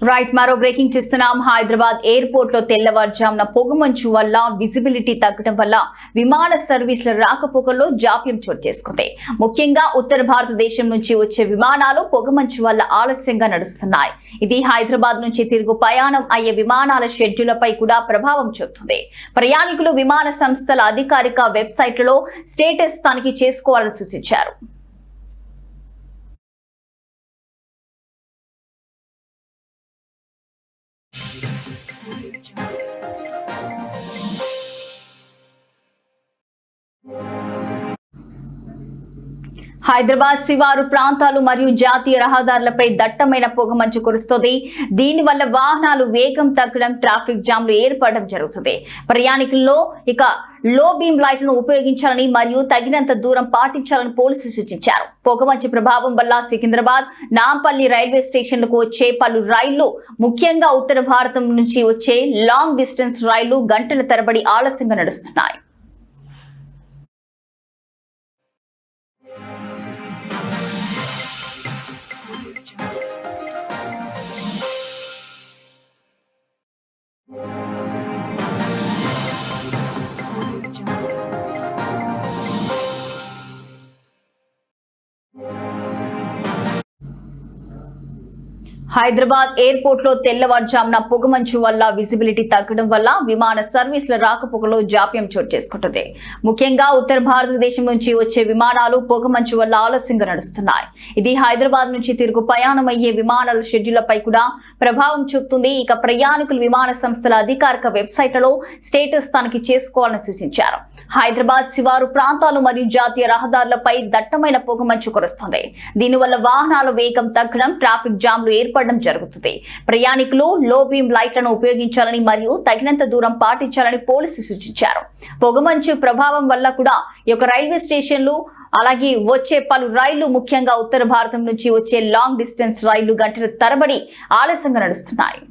Right, మరో breaking చేస్తున్నాం. Hyderabad airport లో తెల్లవారుజామున పొగమంచు వల్ల విజిబిలిటీ తగ్గడం వల్ల విమాన సర్వీసుల రాకపోకల్లో జాప్యం చోటు చేసుకుంది. ముఖ్యంగా ఉత్తర భారతదేశం నుంచి వచ్చే విమానాలు పొగమంచు వల్ల ఆలస్యంగా నడుస్తున్నాయి. ఇది హైదరాబాద్ నుంచి తిరుగు ప్రయాణం అయ్యే విమానాల షెడ్యూళ్లపై కూడా ప్రభావం చూపుతుంది. ప్రయాణికులు విమాన సంస్థల అధికారిక వెబ్సైట్లలో స్టేటస్ తనిఖీ చేసుకోవాలని సూచించారు. హైదరాబాద్ శివారు ప్రాంతాలు మరియు జాతీయ రహదారులపై దట్టమైన పొగమంచు కురుస్తోంది. దీనివల్ల వాహనాలు వేగం తగ్గడం, ట్రాఫిక్ జామ్లు ఏర్పడడం జరుగుతుంది. ప్రయాణికుల్లో లో బీమ్ లైట్లను ఉపయోగించాలని మరియు తగినంత దూరం పాటించాలని పోలీసులు సూచించారు. పొగమంచు ప్రభావం వల్ల సికింద్రాబాద్, నాంపల్లి రైల్వే స్టేషన్లకు వచ్చే పలు రైళ్లు, ముఖ్యంగా ఉత్తర భారతం నుంచి వచ్చే లాంగ్ డిస్టెన్స్ రైళ్లు గంటల తరబడి ఆలస్యంగా నడుస్తున్నాయి. హైదరాబాద్ ఎయిర్పోర్ట్ లో తెల్లవారుజామున పొగమంచు వల్ల విజిబిలిటీ తగ్గడం వల్ల విమాన సర్వీసుల రాకపోకలో జాప్యం చోటు చేసుకుంటుంది. ముఖ్యంగా ఉత్తర భారతదేశం నుంచి వచ్చే విమానాలు పొగమంచు వల్ల ఆలస్యంగా నడుస్తున్నాయి. ఇది హైదరాబాద్ నుంచి తిరుగు ప్రయాణం అయ్యే విమానాల షెడ్యూళ్లపై కూడా ప్రభావం చూపుతుంది. ప్రయాణికులు విమాన సంస్థల అధికారిక వెబ్సైట్లలో స్టేటస్ తనిఖీ చేసుకోవాలని సూచించారు. హైదరాబాద్ శివారు ప్రాంతాలు మరియు జాతీయ రహదారులపై దట్టమైన పొగమంచు కురుస్తుంది. దీనివల్ల వాహనాల వేగం తగ్గడం, ట్రాఫిక్ జామ్లు ఏర్పడడం జరుగుతుంది. ప్రయాణికులు లో బీమ్ లైట్లను ఉపయోగించాలని మరియు తగినంత దూరం పాటించాలని పోలీసులు సూచించారు. పొగమంచు ప్రభావం వల్ల కూడా రైల్వే స్టేషన్లు, అలాగే వచ్చే పలు రైళ్లు, ముఖ్యంగా ఉత్తర భారతం నుంచి వచ్చే లాంగ్ డిస్టెన్స్ రైళ్లు గంటల తరబడి ఆలస్యంగా నడుస్తున్నాయి.